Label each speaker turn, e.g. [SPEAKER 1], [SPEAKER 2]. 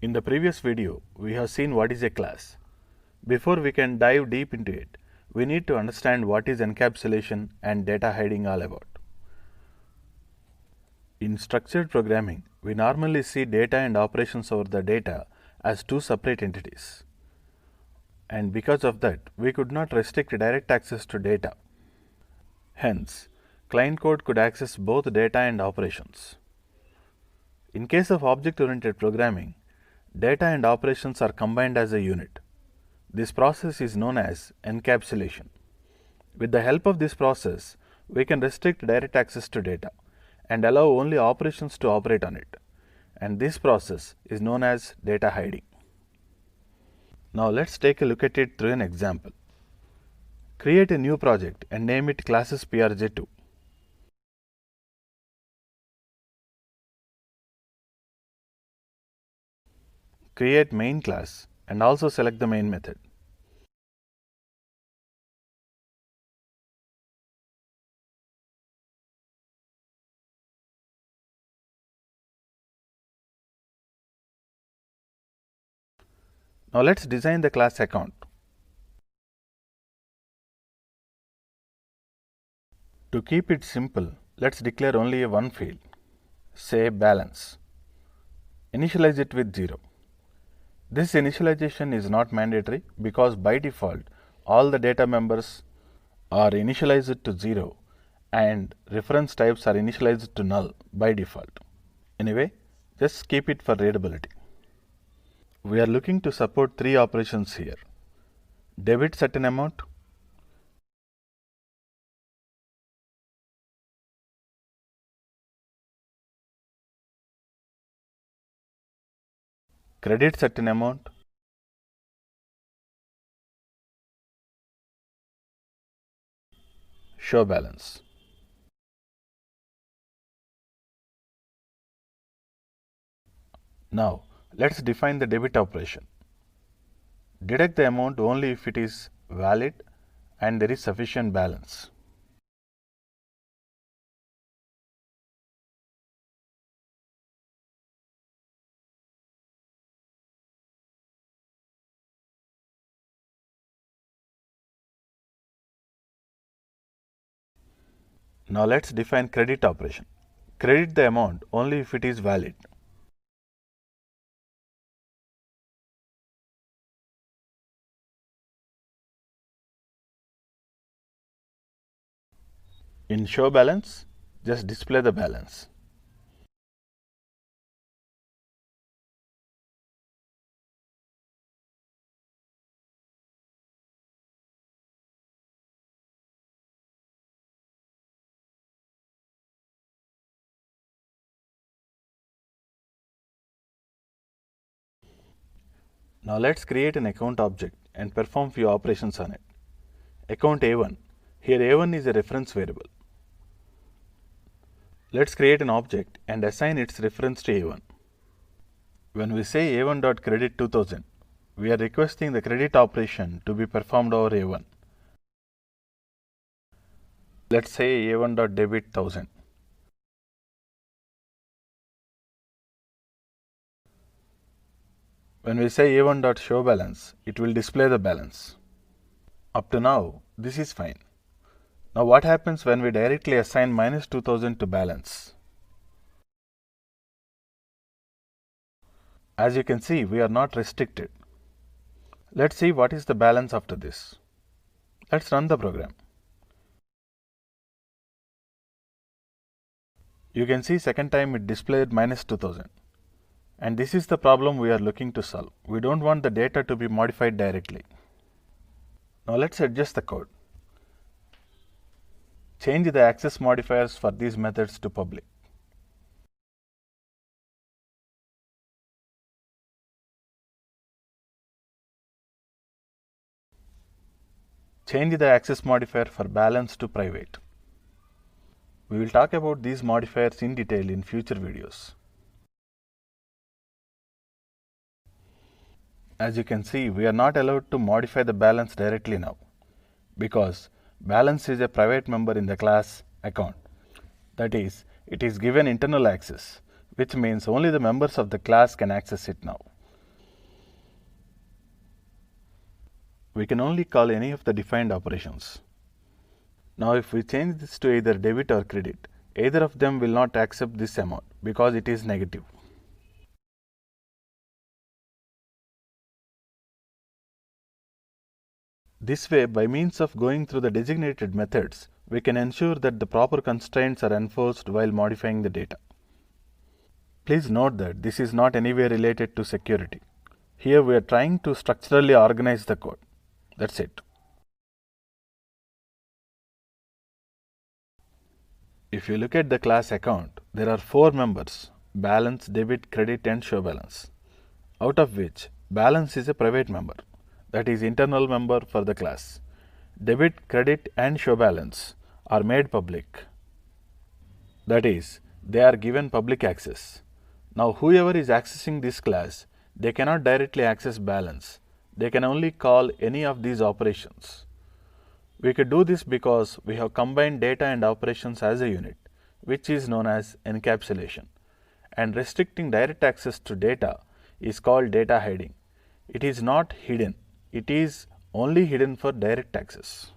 [SPEAKER 1] In the previous video, we have seen what is a class. Before we can dive deep into it, we need to understand what is encapsulation and data hiding all about. In structured programming, we normally see data and operations over the data as two separate entities. And because of that, we could not restrict direct access to data. Hence, client code could access both data and operations. In case of object-oriented programming, data and operations are combined as a unit. This process is known as encapsulation. With the help of this process, we can restrict direct access to data and allow only operations to operate on it. And this process is known as data hiding. Now let's take a look at it through an example. Create a new project and name it classes PRJ2. Create main class and also select the main method. Now let's design the class account. To keep it simple, let's declare only one field, say balance. Initialize it with 0. This initialization is not mandatory because by default, all the data members are initialized to 0 and reference types are initialized to null by default. Anyway, just keep it for readability. We are looking to support 3 operations here. Debit certain amount, credit certain amount, show balance. Now, let's define the debit operation. Deduct the amount only if it is valid and there is sufficient balance. Now let's define credit operation. Credit the amount only if it is valid. In show balance, just display the balance. Now let's create an account object and perform few operations on it. Account A1. Here A1 is a reference variable. Let's create an object and assign its reference to A1. When we say A1.credit 2000, we are requesting the credit operation to be performed over A1. Let's say A1.debit 1000. When we say A1.showBalance, it will display the balance. Up to now, this is fine. Now what happens when we directly assign minus 2000 to balance? As you can see, we are not restricted. Let's see what is the balance after this. Let's run the program. You can see second time it displayed minus 2000. And this is the problem we are looking to solve. We don't want the data to be modified directly. Now let's adjust the code. Change the access modifiers for these methods to public. Change the access modifier for balance to private. We will talk about these modifiers in detail in future videos. As you can see, we are not allowed to modify the balance directly now because balance is a private member in the class account. That is, it is given internal access, which means only the members of the class can access it now. we can only call any of the defined operations. Now if we change this to either debit or credit, either of them will not accept this amount because it is negative. This way, by means of going through the designated methods, we can ensure that the proper constraints are enforced while modifying the data. Please note that this is not anywhere related to security. Here we are trying to structurally organize the code. That's it. If you look at the class account, there are 4 members: balance, debit, credit and show balance. Out of which balance is a private member, that is internal member for the class. Debit, credit and show balance are made public. That is, they are given public access. Now whoever is accessing this class, they cannot directly access balance. They can only call any of these operations. We could do this because we have combined data and operations as a unit, which is known as encapsulation. And restricting direct access to data is called data hiding. It is not hidden, it is only hidden for direct access.